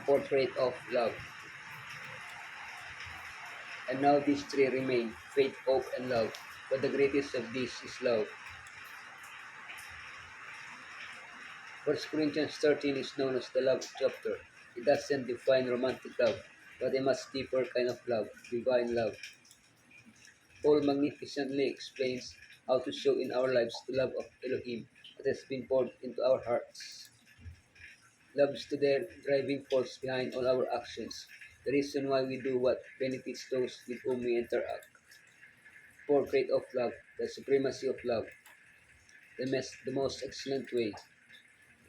portrait of love. And now these three remain, faith, hope, and love. But the greatest of these is love. 1 Corinthians 13 is known as the love chapter. It doesn't define romantic love, but a much deeper kind of love, divine love. Paul magnificently explains how to show in our lives the love of Elohim that has been poured into our hearts. Love is the driving force behind all our actions, the reason why we do what benefits those with whom we interact. Portrait of love, the supremacy of love, the most excellent way,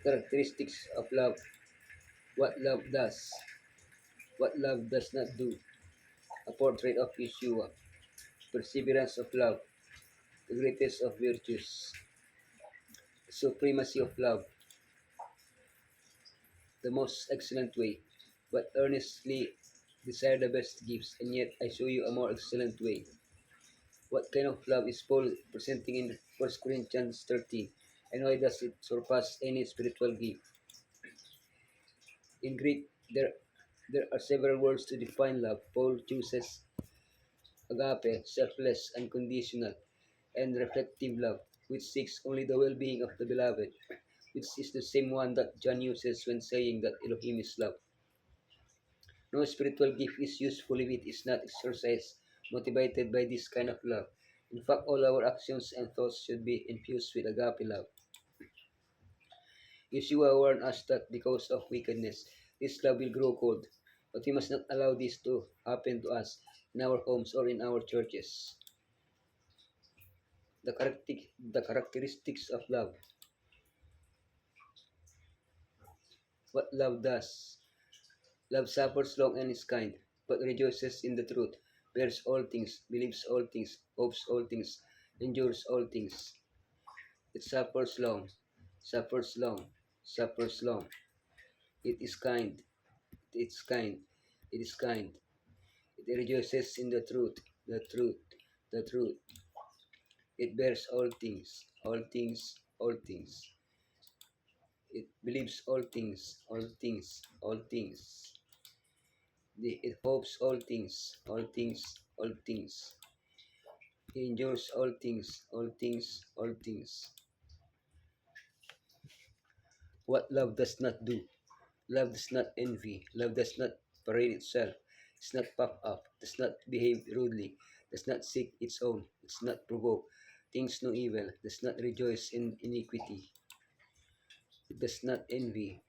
characteristics of love, what love does, what love does not do, a portrait of Yeshua, perseverance of love, the greatest of virtues, the supremacy of love, the most excellent way, but earnestly desire the best gifts, and yet I show you a more excellent way. What kind of love is Paul presenting in 1 Corinthians 13, and why does it surpass any spiritual gift? In Greek, there are several words to define love. Paul chooses agape, selfless, unconditional, and reflective love, which seeks only the well-being of the beloved, which is the same one that John uses when saying that Elohim is love. No spiritual gift is useful if it is not exercised, motivated by this kind of love. In fact, all our actions and thoughts should be infused with agape love. Yeshua warned us that because of wickedness, this love will grow cold. But we must not allow this to happen to us in our homes or in our churches. The characteristics of love. What love does. Love suffers long and is kind, but rejoices in the truth, bears all things, believes all things, hopes all things, endures all things. It suffers long, suffers long, suffers long. It is kind, it is kind, it is kind. It rejoices in the truth, the truth, the truth. It bears all things, all things, all things. It believes all things, all things, all things. It hopes all things, all things, all things. He endures all things, all things, all things. What love does not do. Love does not envy. Love does not parade itself. Does not puff up. Does not behave rudely. Does not seek its own. Does not provoke. Thinks no evil. Does not rejoice in iniquity. It does not envy.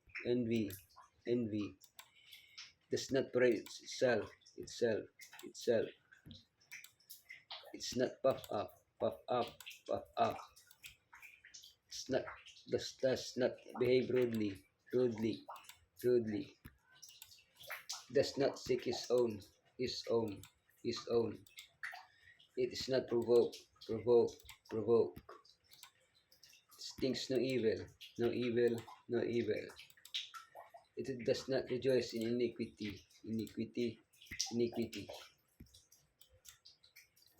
Does not parade itself. It's not puff up. It's not does not behave rudely, rudely. Does not seek his own, his own. It is not provoke. It thinks no evil, no evil, no evil. It does not rejoice in iniquity.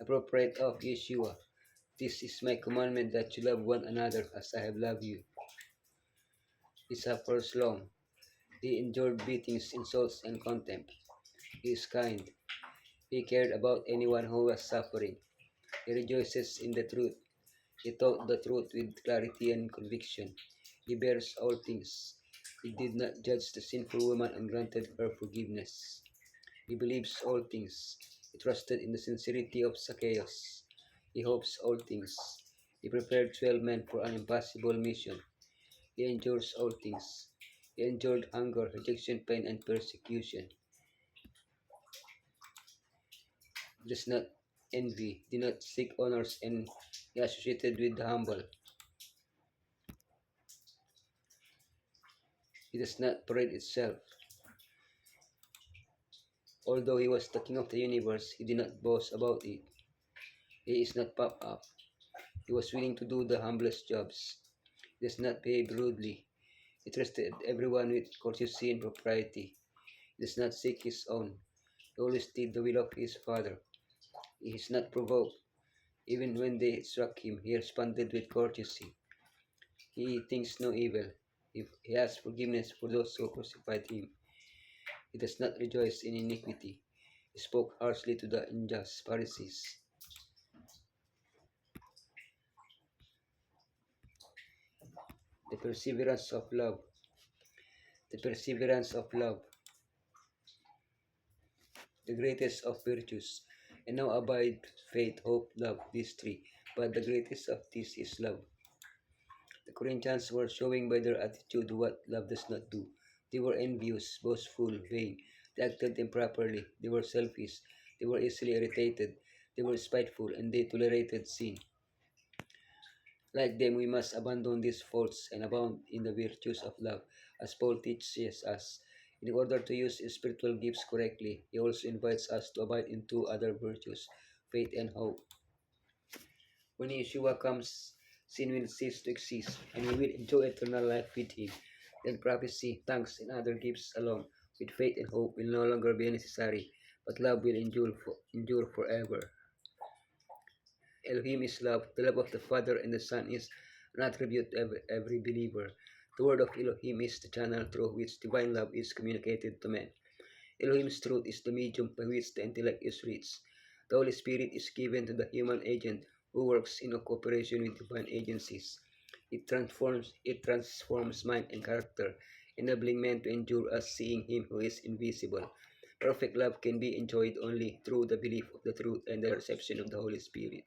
Appropriate of Yeshua. This is my commandment that you love one another as I have loved you. He suffers long. He endured beatings, insults, and contempt. He is kind. He cared about anyone who was suffering. He rejoices in the truth. He taught the truth with clarity and conviction. He bears all things. He did not judge the sinful woman and granted her forgiveness. He believes all things. He trusted in the sincerity of Zacchaeus. He hopes all things. He prepared 12 men for an impossible mission. He endures all things. He endured hunger, rejection, pain, and persecution. He does not envy, did not seek honors, and he associated with the humble. He does not parade itself. Although he was the king of the universe, he did not boast about it. He is not puffed up. He was willing to do the humblest jobs. He does not behave rudely. He trusted everyone with courtesy and propriety. He does not seek his own. He always did the will of his Father. He is not provoked. Even when they struck him, he responded with courtesy. He thinks no evil. He has forgiveness for those who crucified him. It does not rejoice in iniquity. He spoke harshly to the unjust Pharisees. The perseverance of love. The perseverance of love, the greatest of virtues. And now abide faith, hope, love, these three. But the greatest of these is love. The Corinthians were showing by their attitude what love does not do. They were envious, boastful, vain. They acted improperly. They were selfish. They were easily irritated. They were spiteful, and they tolerated sin. Like them, we must abandon these faults and abound in the virtues of love, as Paul teaches us. In order to use spiritual gifts correctly, he also invites us to abide in two other virtues, faith and hope. When Yeshua comes, sin will cease to exist, and we will enjoy eternal life with him. Then prophecy, tongues, and other gifts along with faith and hope will no longer be necessary, but love will endure forever. Elohim is love. The love of the Father and the Son is an attribute to every believer. The word of Elohim is the channel through which divine love is communicated to men. Elohim's truth is the medium by which the intellect is reached. The Holy Spirit is given to the human agent who works in a cooperation with divine agencies. It transforms mind and character, enabling men to endure as seeing him who is invisible. Perfect love can be enjoyed only through the belief of the truth and the reception of the Holy Spirit.